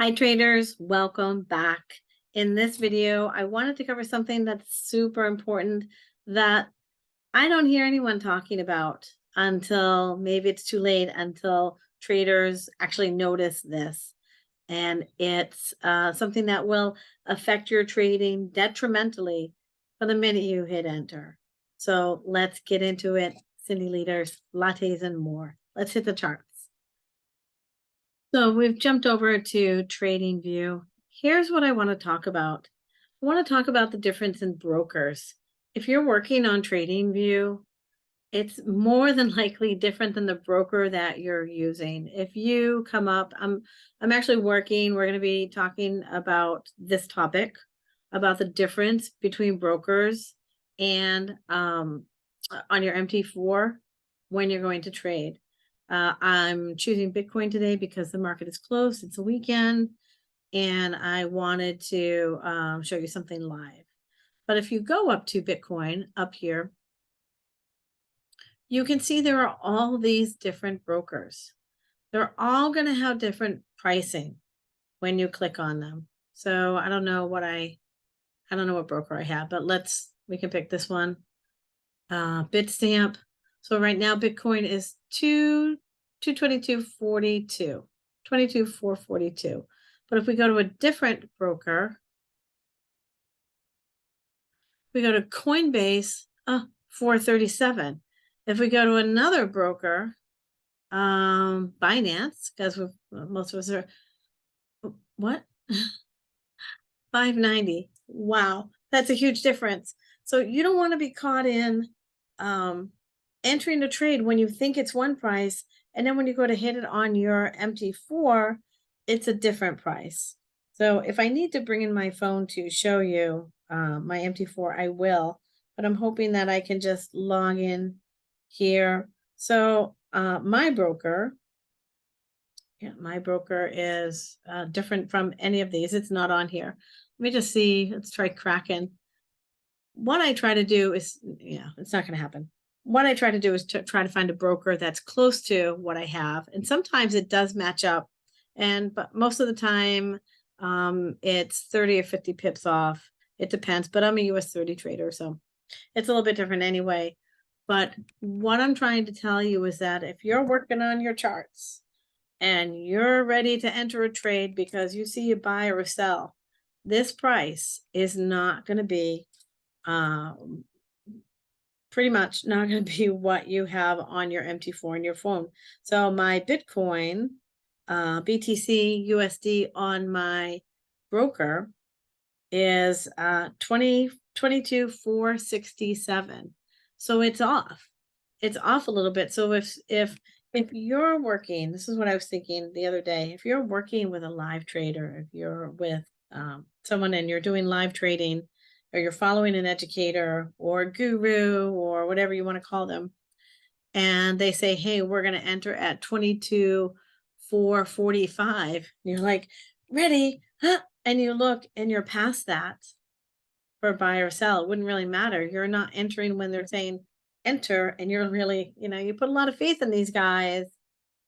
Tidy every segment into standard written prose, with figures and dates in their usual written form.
Hi traders, welcome back. In this video, I wanted to cover something that's super important that I don't hear anyone talking about until maybe it's too late, until traders actually notice this. And it's something that will affect your trading detrimentally from the minute you hit enter. So let's get into it. Cindy leaders, lattes, and more. Let's hit the charts. So we've jumped over to TradingView. Here's what I want to talk about. I want to talk about the difference in brokers. If you're working on TradingView, it's more than likely different than the broker that you're using. If you come up, I'm actually working, we're going to be talking about this topic, about the difference between brokers and on your MT4 when you're going to trade. I'm choosing Bitcoin today because the market is closed. It's a weekend, and I wanted to show you something live. But if you go up to Bitcoin up here, you can see there are all these different brokers. They're all going to have different pricing when you click on them. So I don't know what broker I have, but we can pick this one. Bitstamp. So right now Bitcoin is 222.42, 22,442. But if we go to a different broker, we go to Coinbase, 437. If we go to another broker, Binance, because most of us are, what? 590. Wow, that's a huge difference. So you don't want to be caught in entering a trade when you think it's one price, and then when you go to hit it on your MT4, it's a different price. So if I need to bring in my phone to show you my MT4, I will, but I'm hoping that I can just log in here. So my broker is different from any of these. It's not on here. Let me just see. Let's try Kraken. What I try to do is, it's not going to happen. What I try to do is to try to find a broker that's close to what I have. And sometimes it does match up. But most of the time, it's 30 or 50 pips off. It depends, but I'm a US 30 trader, so it's a little bit different anyway. But what I'm trying to tell you is that if you're working on your charts and you're ready to enter a trade because you see a buy or a sell, this price is not going to be pretty much not going to be what you have on your MT4 in your phone. So my Bitcoin, BTC USD on my broker is 22,467. So it's off. It's off a little bit. So if you're working, this is what I was thinking the other day. If you're working with a live trader, if you're with someone and you're doing live trading, or you're following an educator or a guru or whatever you want to call them, and they say, hey, we're going to enter at 22,445. You're like, ready, huh? And you look and you're past that for buy or sell. It wouldn't really matter. You're not entering when they're saying enter, and you're really, you put a lot of faith in these guys.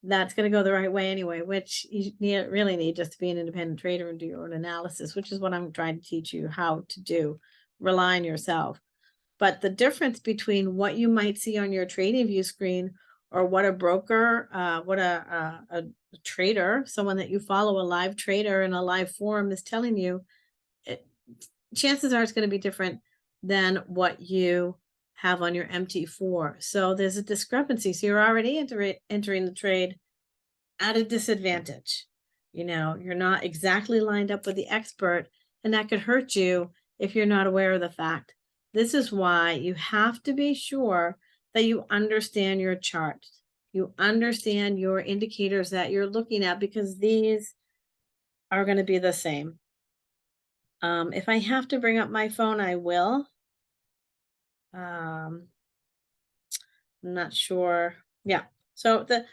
That's going to go the right way anyway, which you really need just to be an independent trader and do your own analysis, which is what I'm trying to teach you how to do. Rely on yourself. But the difference between what you might see on your TradingView screen or what a broker, what a trader, someone that you follow, a live trader in a live forum is telling you, chances are it's going to be different than what you have on your MT4. So there's a discrepancy. So you're already entering the trade at a disadvantage. You're not exactly lined up with the expert, and that could hurt you if you're not aware of the fact. This is why you have to be sure that you understand your chart. You understand your indicators that you're looking at, because these are going to be the same. If I have to bring up my phone, I will. I'm not sure. Yeah. So the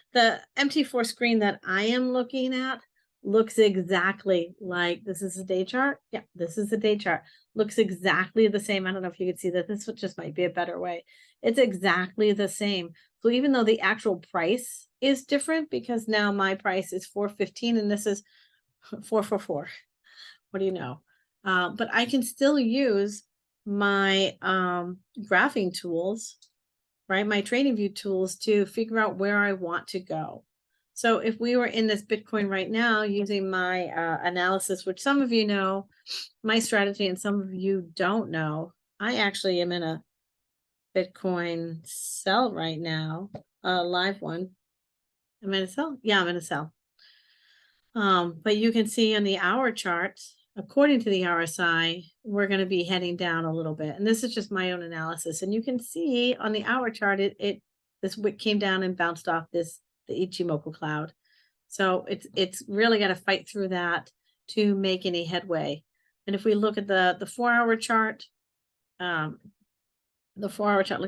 MT4 screen that I am looking at looks exactly like, this is a day chart. Yeah, this is a day chart. Looks exactly the same. I don't know if you could see that. This just might be a better way. It's exactly the same. So even though the actual price is different, because now my price is 415 and this is 444. What do you know? But I can still use my graphing tools, right? My TradingView tools to figure out where I want to go. So if we were in this Bitcoin right now using my analysis, which some of you know, my strategy, and some of you don't know, I actually am in a Bitcoin sell right now, a live one. Am I in a sell? Yeah, I'm in a sell. But you can see on the hour chart, according to the RSI, we're going to be heading down a little bit. And this is just my own analysis. And you can see on the hour chart, this wick came down and bounced off the Ichimoku cloud. So it's really got to fight through that to make any headway. And if we look at the 4-hour chart, look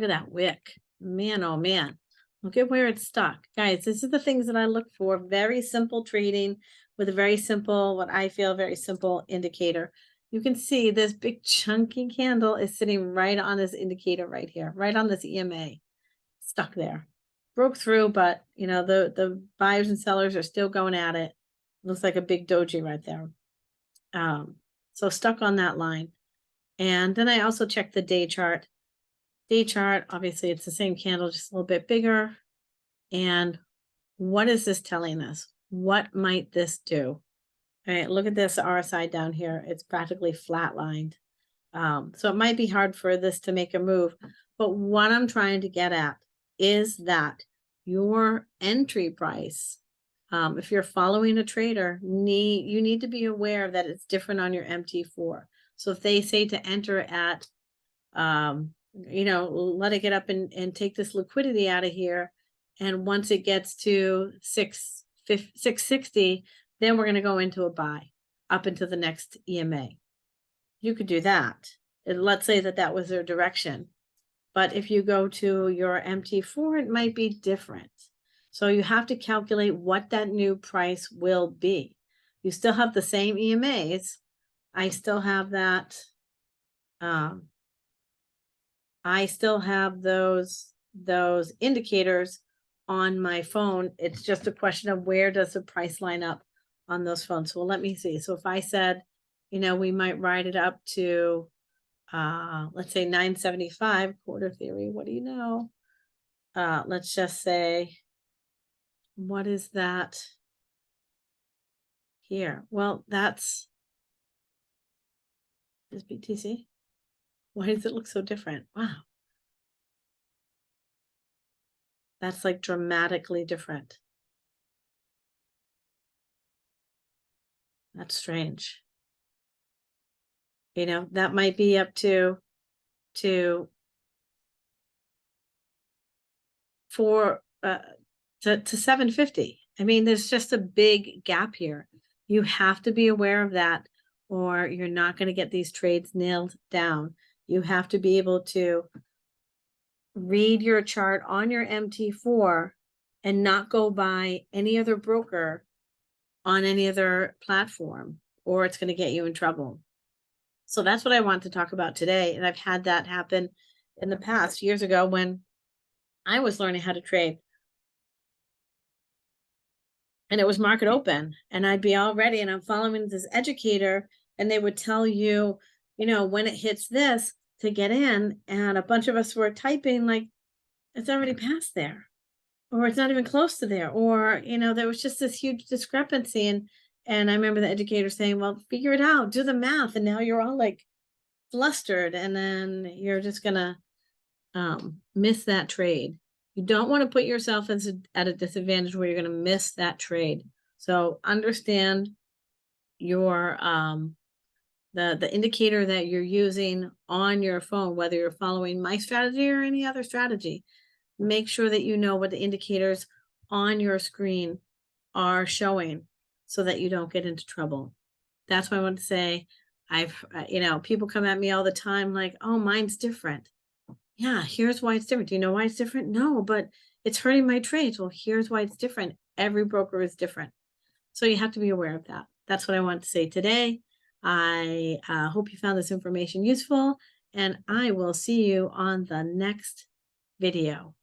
at that wick. Man, oh man. Look at where it's stuck. Guys, this is the things that I look for. Very simple trading with a very simple, what I feel, very simple indicator. You can see this big chunky candle is sitting right on this indicator right here, right on this EMA. Stuck there. Broke through, but you know, the buyers and sellers are still going at it. Looks like a big doji right there. So stuck on that line. And then I also checked the day chart. Day chart, obviously it's the same candle, just a little bit bigger. And what is this telling us? What might this do? All right, look at this RSI down here. It's practically flatlined. So it might be hard for this to make a move. But what I'm trying to get at is that your entry price, if you're following a trader, you need to be aware that it's different on your MT4. So if they say to enter at you know, let it get up and take this liquidity out of here. And once it gets to 660, then we're going to go into a buy up into the next EMA. You could do that. And let's say that was their direction. But if you go to your MT4, it might be different. So you have to calculate what that new price will be. You still have the same EMAs. I still have that. I still have those indicators on my phone. It's just a question of where does the price line up on those phones. So let me see. So if I said, you know, we might ride it up to, let's say 975 quarter theory. What do you know? Let's just say, what is that here? Well, that's this BTC. Why does it look so different? Wow. That's like dramatically different. That's strange. You know, that might be up to 750. I mean, there's just a big gap here. You have to be aware of that, or you're not going to get these trades nailed down. You have to be able to read your chart on your MT4 and not go by any other broker on any other platform, or it's going to get you in trouble. So that's what I want to talk about today. And I've had that happen in the past years ago when I was learning how to trade. And it was market open, and I'd be all ready, and I'm following this educator, and they would tell you, you know, when it hits this to get in, and a bunch of us were typing like it's already past there, or it's not even close to there, or you know, there was just this huge discrepancy. And I remember the educator saying, well, figure it out, do the math. And now you're all like flustered, and then you're just gonna miss that trade. You don't want to put yourself at a disadvantage where you're going to miss that trade. So understand your the indicator that you're using on your phone, whether you're following my strategy or any other strategy. Make sure that you know what the indicators on your screen are showing so that you don't get into trouble. That's what I want to say. You know, people come at me all the time like, oh, mine's different. Yeah, here's why it's different. Do you know why it's different? No, but it's hurting my trades. Well, here's why it's different. Every broker is different. So you have to be aware of that. That's what I want to say today. I hope you found this information useful, and I will see you on the next video.